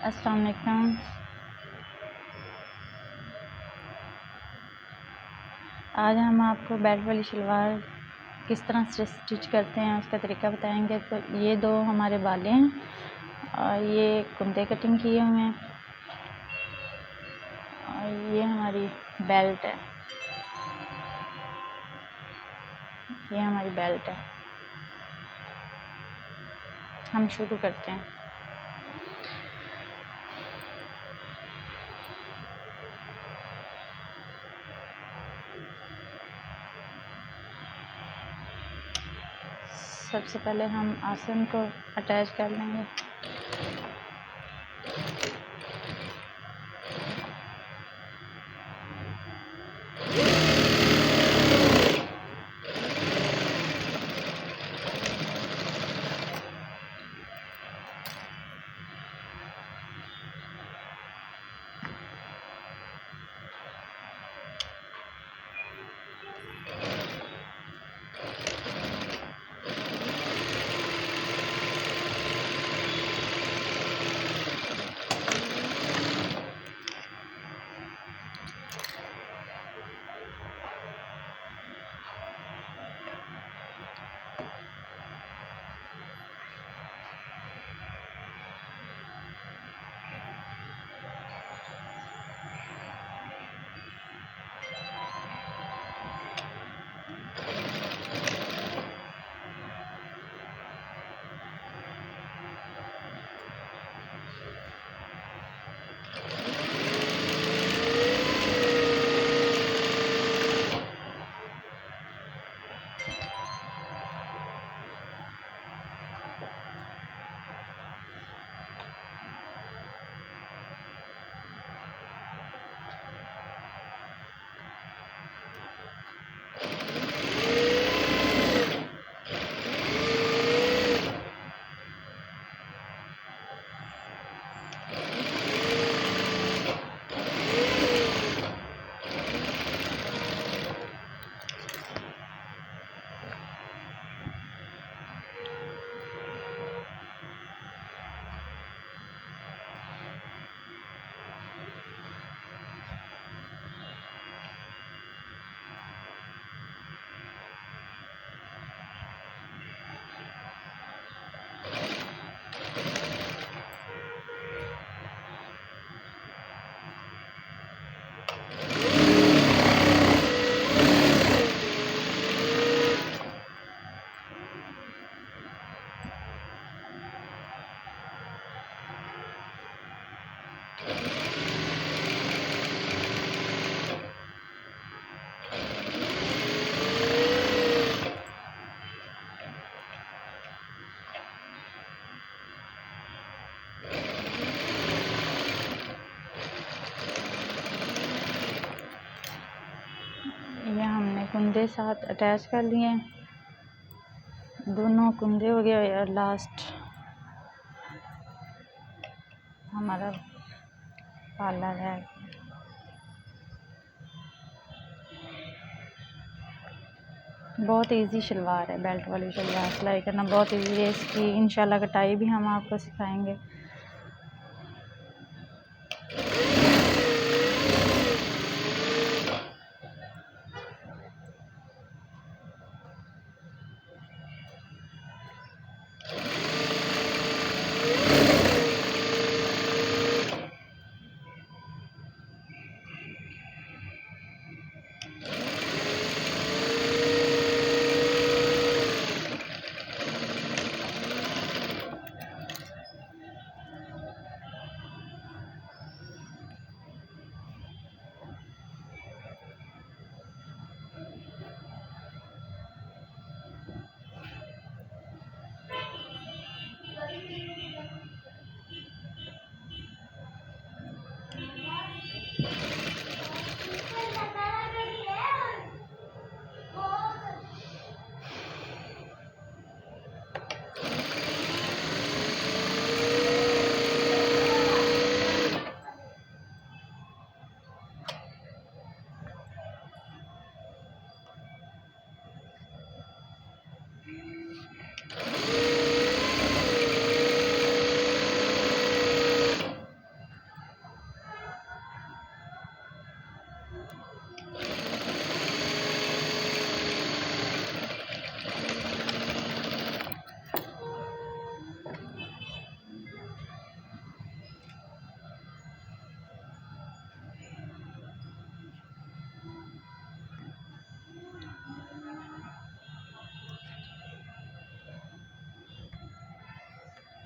अस्सलाम वालेकुम। आज हम आपको बेल्ट वाली शलवार किस तरह से स्टिच करते हैं उसका तरीका बताएंगे। तो ये दो हमारे बाले हैं और ये कुंदे कटिंग किए हुए हैं और ये हमारी बेल्ट है। ये हमारी बेल्ट है। हम शुरू करते हैं। सबसे पहले हम आसन को अटैच कर लेंगे। ये हमने कुंदे साथ अटैच कर लिए हैं। दोनों कुंदे हो गए और लास्ट हमारा पार्लर है। बहुत इजी शलवार है, बेल्ट वाली शलवार सिलाई करना बहुत इजी है। इसकी इंशाल्लाह कटाई भी हम आपको सिखाएंगे।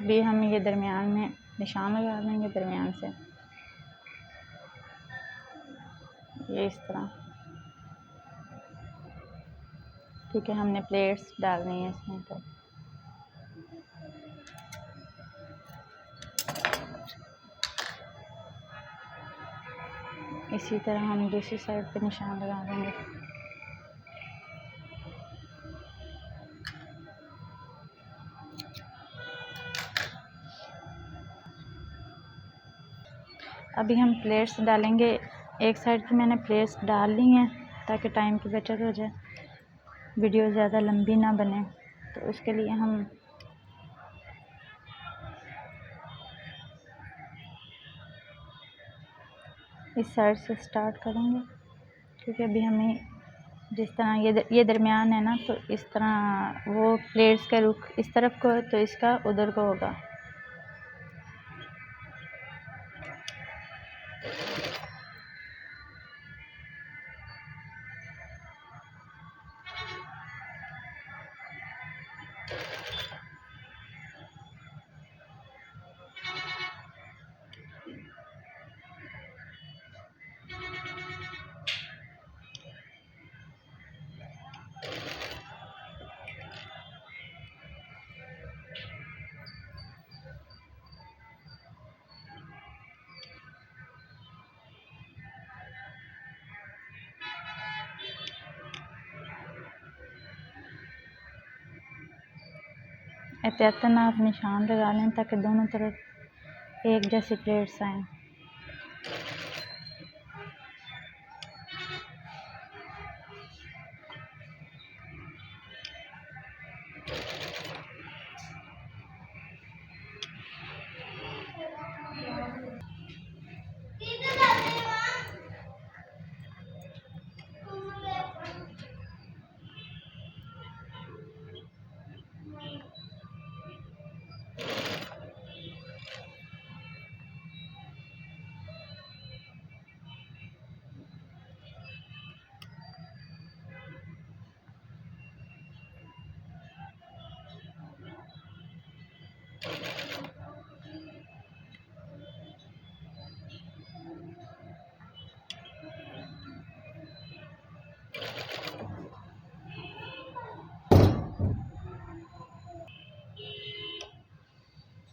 भी हम ये दरमियान में निशान लगा देंगे, दरमियान से ये इस तरह। ठीक है, हमने प्लेट्स डालनी है इसमें। तो इसी तरह हम दूसरी साइड पे निशान लगा देंगे। अभी हम प्लेट्स डालेंगे। एक साइड की मैंने प्लेट्स डाल ली हैं ताकि टाइम की बचत हो जाए, वीडियो ज़्यादा लंबी ना बने। तो उसके लिए हम इस साइड से स्टार्ट करेंगे, क्योंकि अभी हमें जिस तरह ये दरमियान है ना, तो इस तरह वो प्लेट्स का रुख इस तरफ को है तो इसका उधर को होगा। एहतियातन आप निशान लगा लें ताकि दोनों तरफ एक जैसी प्लेट्स आएँ।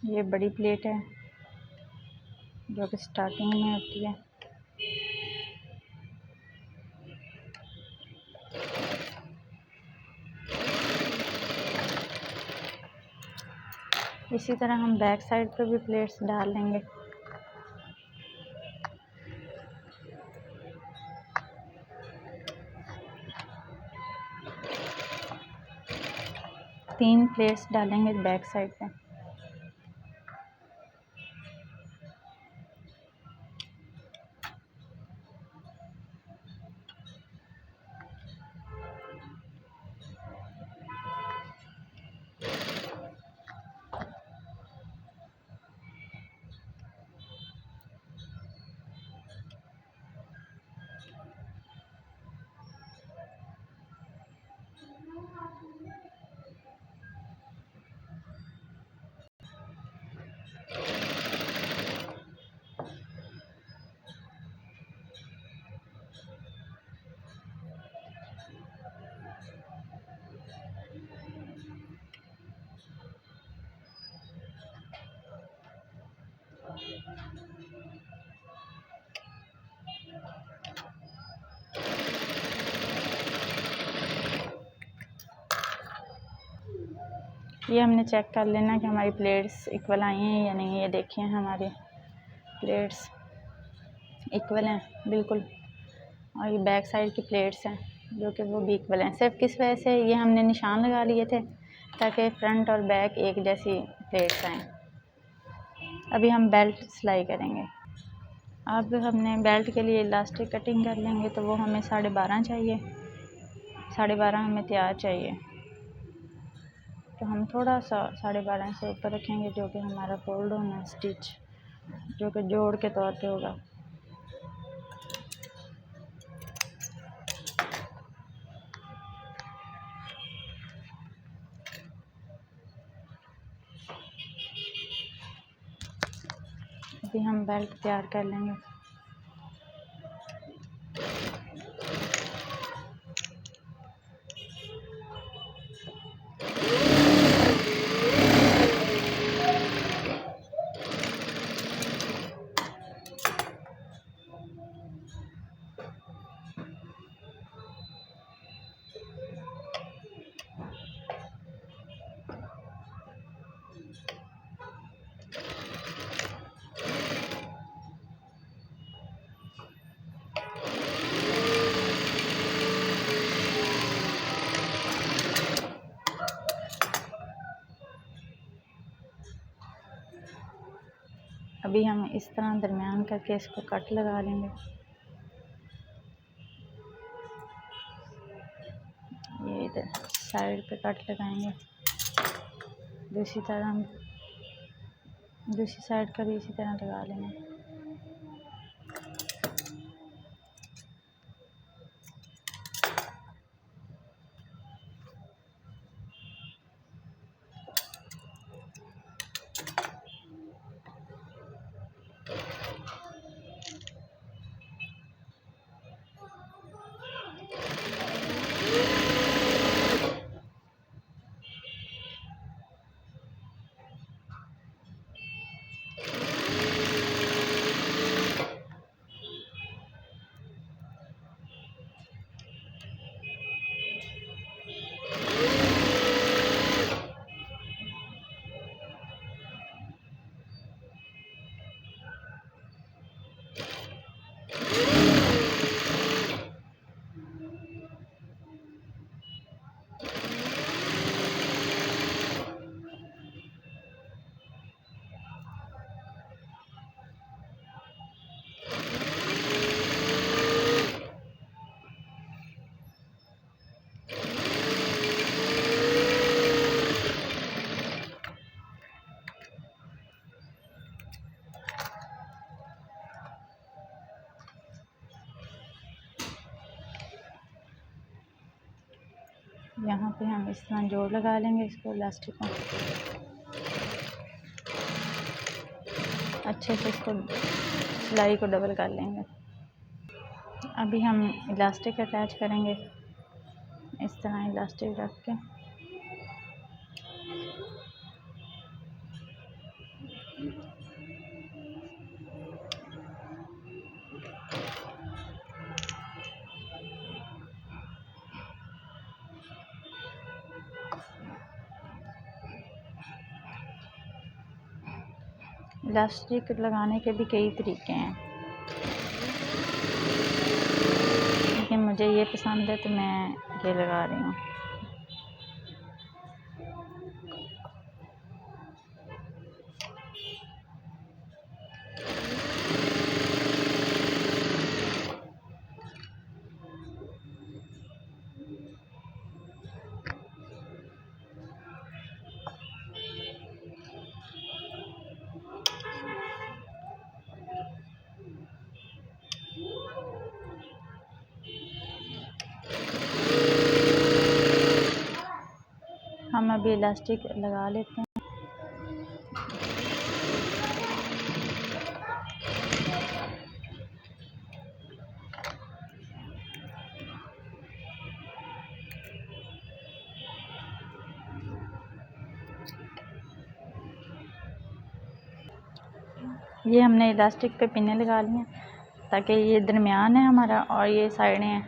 ये बड़ी प्लेट है जो कि स्टार्टिंग में होती है। इसी तरह हम बैक साइड पे भी प्लेट्स डाल लेंगे। तीन प्लेट्स डालेंगे बैक साइड पे। ये हमने चेक कर लेना कि हमारी प्लेट्स इक्वल आई हैं या नहीं। ये देखिए हमारी प्लेट्स इक्वल हैं बिल्कुल, और ये बैक साइड की प्लेट्स हैं जो कि वो भी इक्वल हैं। सिर्फ किस वजह से ये हमने निशान लगा लिए थे ताकि फ्रंट और बैक एक जैसी प्लेट्स आएँ। अभी हम बेल्ट सिलाई करेंगे। अब हमने बेल्ट के लिए इलास्टिक कटिंग कर लेंगे, तो वो हमें 12.5 चाहिए। 12.5 हमें तैयार चाहिए, तो हम थोड़ा सा 12.5 से ऊपर रखेंगे, जो कि हमारा फोल्ड होना स्टिच जो कि जोड़ के तौर पे होगा। अभी हम बेल्ट तैयार कर लेंगे। अभी हम इस तरह दरमियान करके इसको कट लगा लेंगे। ये इधर साइड पे कट लगाएंगे, दूसरी साइड का भी इसी तरह लगा लेंगे। यहाँ पे हम इस तरह जोड़ लगा लेंगे इसको, इलास्टिक को अच्छे से इसको सिलाई को डबल कर लेंगे। अभी हम इलास्टिक अटैच करेंगे, इस तरह इलास्टिक रख के इलास्टिक लगाने के भी कई तरीके हैं, लेकिन मुझे ये पसंद है तो मैं ये लगा रही हूँ। हम अभी इलास्टिक लगा लेते हैं। ये हमने इलास्टिक पे पिने लगा ली हैं ताकि ये दरमियान है हमारा और ये साइडें हैं।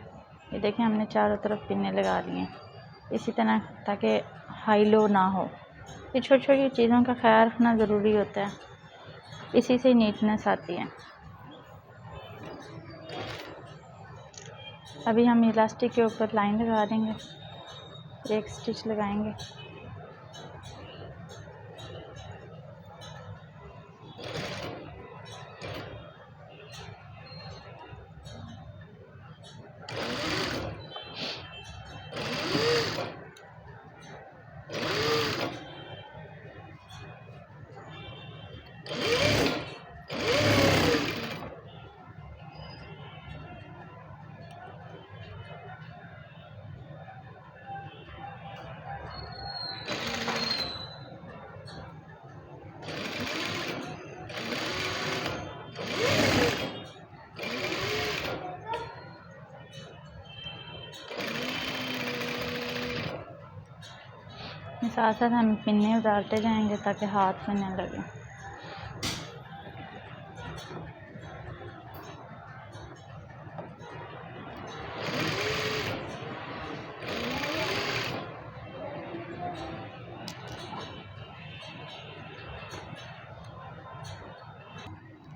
ये देखें हमने चारों तरफ पिने लगा ली हैं इसी तरह, ताकि हाई लो ना हो। ये छोटी छोटी चीज़ों का ख्याल रखना ज़रूरी होता है, इसी से नीटनेस आती है। अभी हम इलास्टिक के ऊपर लाइन लगा देंगे, एक स्टिच लगाएंगे। साथ साथ हम पिन्ने उतारते जाएंगे ताकि हाथ में न लगे।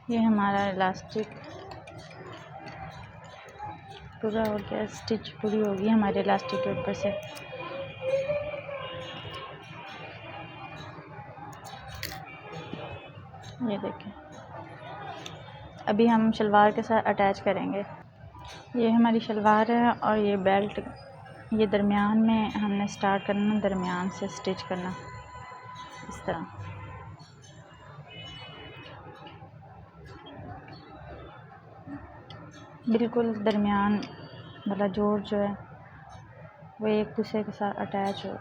ये हमारा इलास्टिक पूरा हो गया, स्टिच पूरी होगी हमारे इलास्टिक के ऊपर से। ये देखें, अभी हम शलवार के साथ अटैच करेंगे। ये हमारी शलवार है और ये बेल्ट, ये दरमियान में हमने स्टार्ट करना, दरमियान से स्टिच करना इस तरह। बिल्कुल दरमियान वाला जोड़ जो है वो एक दूसरे के साथ अटैच हो।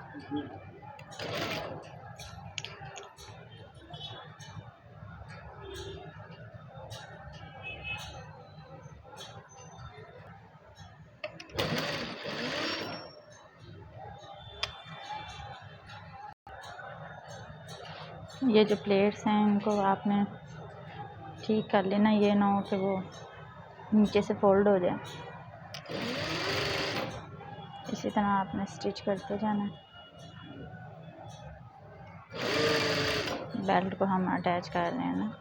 ये जो प्लेट्स हैं इनको आपने ठीक कर लेना, ये ना हो कि वो नीचे से फोल्ड हो जाए। इसी तरह आपने स्टिच करते जाना है। बेल्ट को हम अटैच कर रहे हैं ना।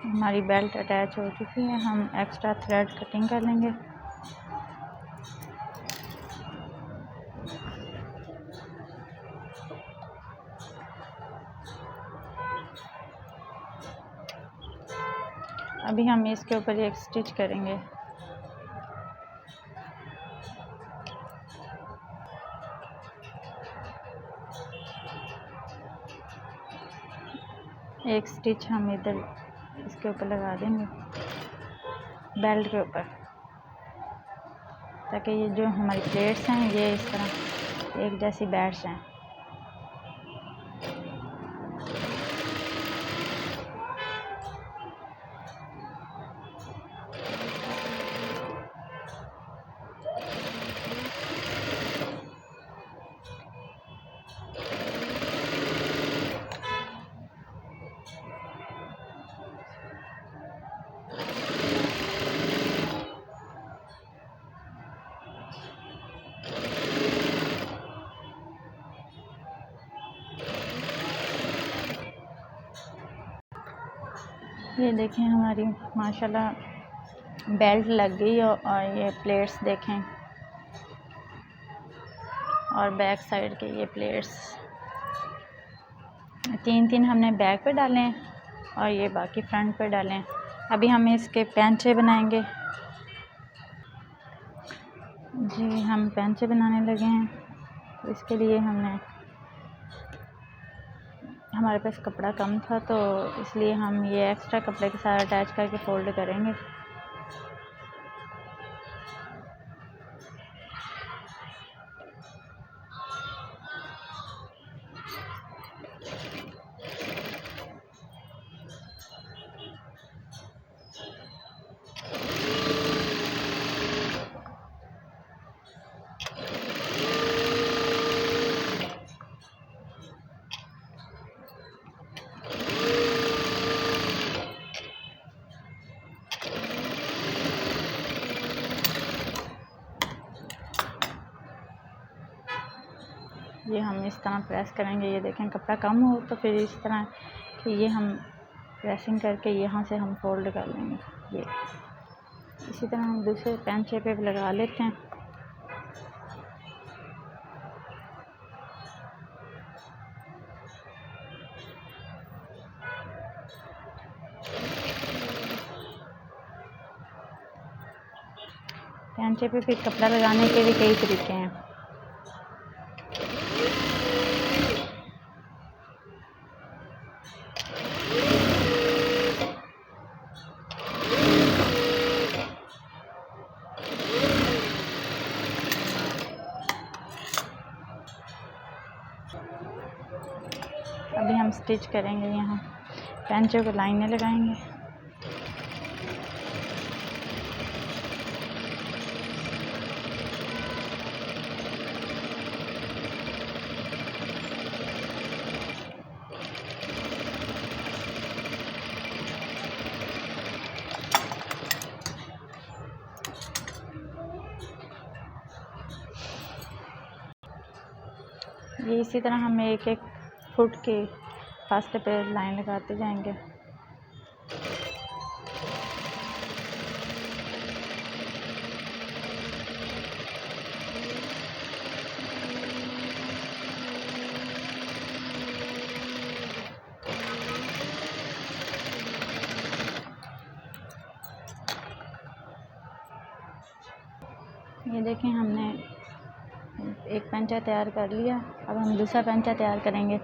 हमारी बेल्ट अटैच हो चुकी है, हम एक्स्ट्रा थ्रेड कटिंग कर लेंगे। अभी हम इसके ऊपर एक स्टिच करेंगे। एक स्टिच हम इधर इसके ऊपर लगा देंगे बेल्ट के ऊपर, ताकि ये जो हमारी प्लेट्स हैं ये इस तरह एक जैसी बैठ जाएं। ये देखें हमारी माशाल्लाह बेल्ट लग गई और ये प्लेट्स देखें, और बैक साइड के ये प्लेट्स तीन हमने बैक पे डाले हैं और ये बाकी फ्रंट पे डाले हैं। अभी हम इसके पैंचे बनाएंगे जी, हम पैंचे बनाने लगे हैं। तो इसके लिए हमारे पास कपड़ा कम था तो इसलिए हम ये एक्स्ट्रा कपड़े के साथ अटैच करके फोल्ड करेंगे। ये हम इस तरह प्रेस करेंगे। ये देखें कपड़ा कम हो तो फिर इस तरह कि ये हम प्रेसिंग करके यहाँ से हम फोल्ड कर लेंगे। ये इसी तरह हम दूसरे पैंचे पे लगा लेते हैं। पैंचे पे फिर कपड़ा लगाने के भी कई तरीके हैं। अभी हम स्टिच करेंगे, यहाँ पैंचों को लाइनें लगाएंगे। ये इसी तरह हम एक एक फुट के फासले पे लाइन लगाते जाएंगे। ये देखें, हमने एक पैंचा तैयार कर लिया। अब हम दूसरा पैंचा तैयार करेंगे।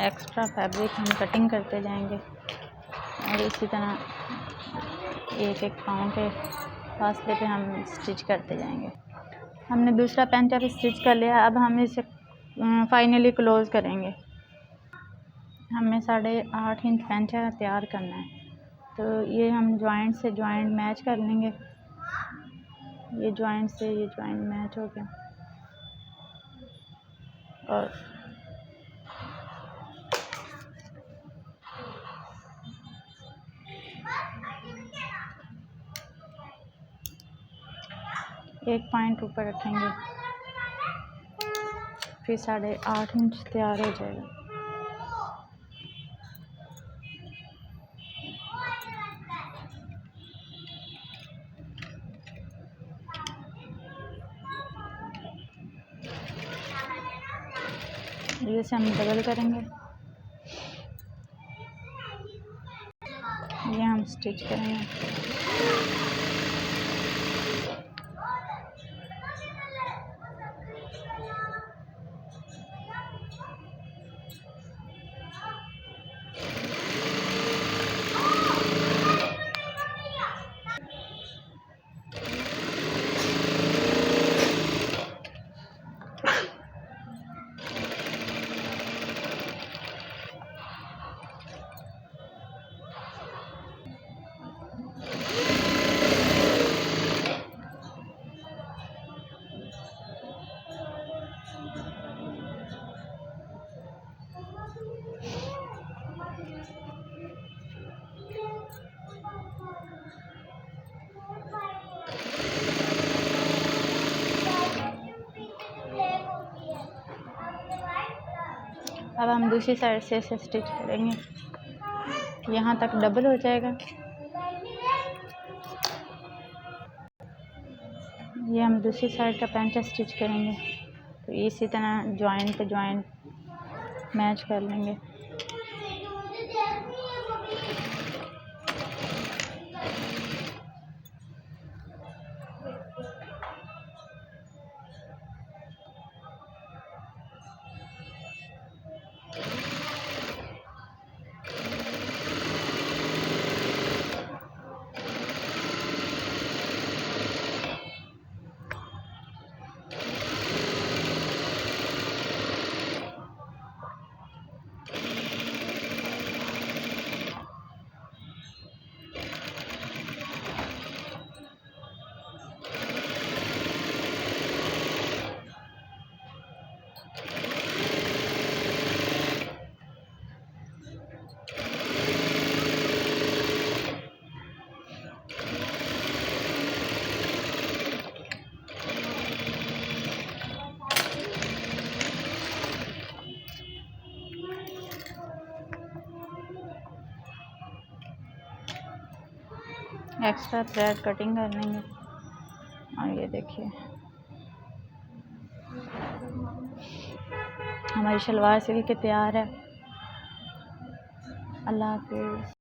एक्स्ट्रा फैब्रिक हम कटिंग करते जाएंगे और इसी तरह एक एक पाँव के फासले पे हम स्टिच करते जाएंगे। हमने दूसरा पैंचा भी स्टिच कर लिया। अब हम इसे फाइनली क्लोज़ करेंगे। हमें 8.5 इंच पैंचा तैयार करना है, तो ये हम जॉइंट से जॉइंट मैच कर लेंगे। ये जॉइंट से ये जॉइंट मैच हो गया और एक पॉइंट ऊपर रखेंगे, फिर 8.5 इंच तैयार हो जाएगा। इसे हम डबल करेंगे। ये हम स्टिच करेंगे। अब हम दूसरी साइड से इसे स्टिच करेंगे, यहाँ तक डबल हो जाएगा। ये हम दूसरी साइड का पैंचा स्टिच करेंगे, तो इसी तरह जॉइंट पे जॉइंट मैच कर लेंगे। एक्स्ट्रा थ्रेड कटिंग कर लेंगे। और ये देखिए हमारी शलवार सिल के तैयार है। अल्लाह हाफिज़।